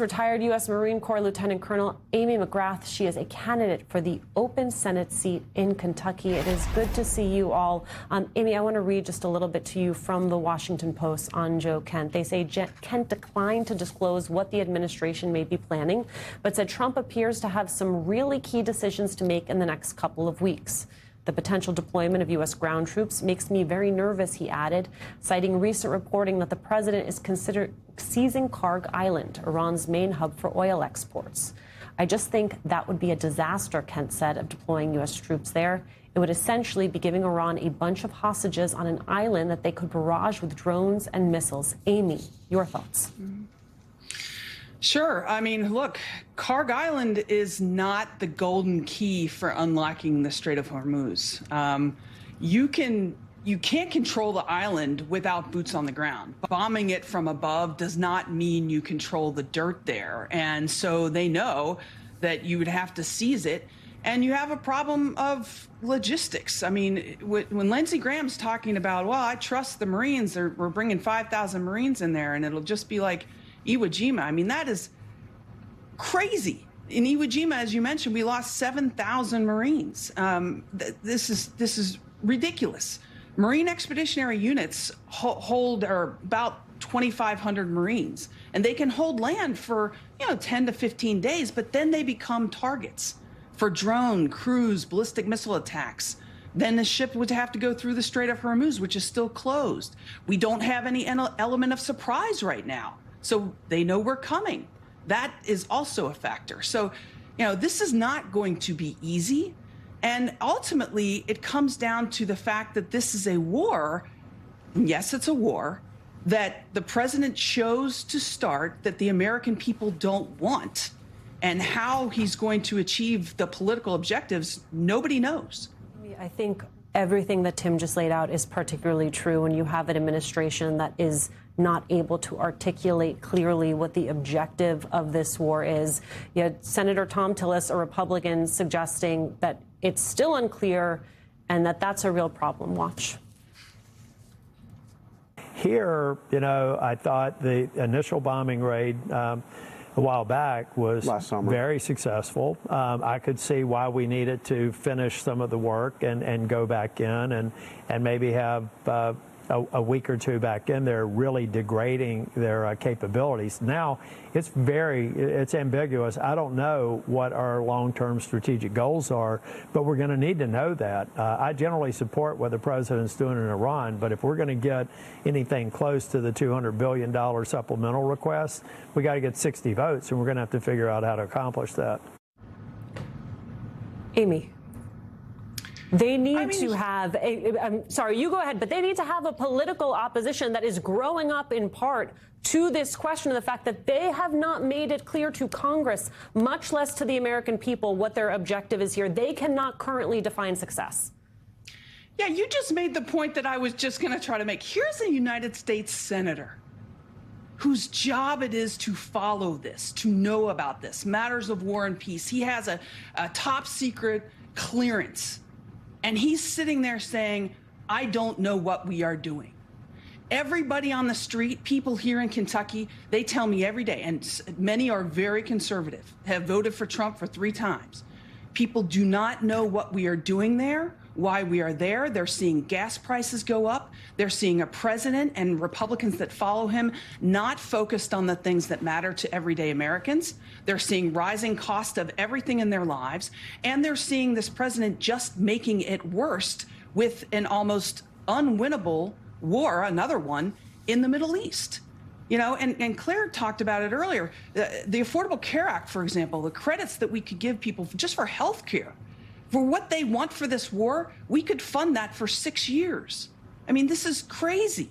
Retired U.S. Marine Corps Lieutenant Colonel Amy McGrath. She is a candidate for the open Senate seat in Kentucky. It is good to see you all. Amy, I want to read just a little bit to you from the Washington Post on Joe Kent. They say Kent declined to disclose what the administration may be planning, but said Trump appears to have some really key decisions to make in the next couple of weeks. The potential deployment of U.S. ground troops makes me very nervous, he added, citing recent reporting that the president is considering seizing Karg Island, Iran's main hub for oil exports. I just think that would be a disaster, Kent said, of deploying U.S. troops there. It would essentially be giving Iran a bunch of hostages on an island that they could barrage with drones and missiles. Amy, your thoughts? Sure. I mean, look, Karg Island is not the golden key for unlocking the Strait of Hormuz. You can't control the island without boots on the ground. Bombing it from above does not mean you control the dirt there. And so they know that you would have to seize it. And you have a problem of logistics. I mean, when Lindsey Graham's talking about, well, I trust the Marines, we're bringing 5,000 Marines in there, and it'll just be like Iwo Jima. I mean, that is crazy. In Iwo Jima, as you mentioned, we lost 7,000 Marines. This is ridiculous. Marine Expeditionary Units hold about 2,500 Marines, and they can hold land for 10 to 15 days, but then they become targets for drone, cruise, ballistic missile attacks. Then the ship would have to go through the Strait of Hormuz, which is still closed. We don't have any element of surprise right now. So they know we're coming. That is also a factor. So, this is not going to be easy. And ultimately, it comes down to the fact that this is a war. Yes, it's a war that the president chose to start, that the American people don't want. And how he's going to achieve the political objectives, nobody knows. I think everything that Tim just laid out is particularly true when you have an administration that is not able to articulate clearly what the objective of this war is. You had Senator Tom Tillis, a Republican, suggesting that it's still unclear and that that's a real problem. Watch. Here, I thought the initial bombing raid a while back was very successful. I could see why we needed to finish some of the work and go back in and maybe have a week or two back in there, really degrading their capabilities. Now, it's ambiguous. I don't know what our long-term strategic goals are, but we're going to need to know that. I generally support what the president's doing in Iran, but if we're going to get anything close to the $200 billion supplemental request, we got to get 60 votes, and we're going to have to figure out how to accomplish that. Amy. They need to have I'm sorry, you go ahead, but they need to have a political opposition that is growing up in part to this question of the fact that they have not made it clear to Congress, much less to the American people, what their objective is here. They cannot currently define success. Yeah, you just made the point that I was just going to try to make. Here's a United States senator whose job it is to follow this, to know about this, matters of war and peace. He has a top secret clearance. And he's sitting there saying, I don't know what we are doing. Everybody on the street, people here in Kentucky, they tell me every day, and many are very conservative, have voted for Trump for 3 times. People do not know what we are doing there, why we are there. They're seeing gas prices go up. They're seeing a president and Republicans that follow him not focused on the things that matter to everyday Americans. They're seeing rising cost of everything in their lives. And they're seeing this president just making it worse with an almost unwinnable war, another one, in the Middle East. And Claire talked about it earlier. The Affordable Care Act, for example, the credits that we could give people just for health care, for what they want for this war, we could fund that for 6 years. I mean, this is crazy.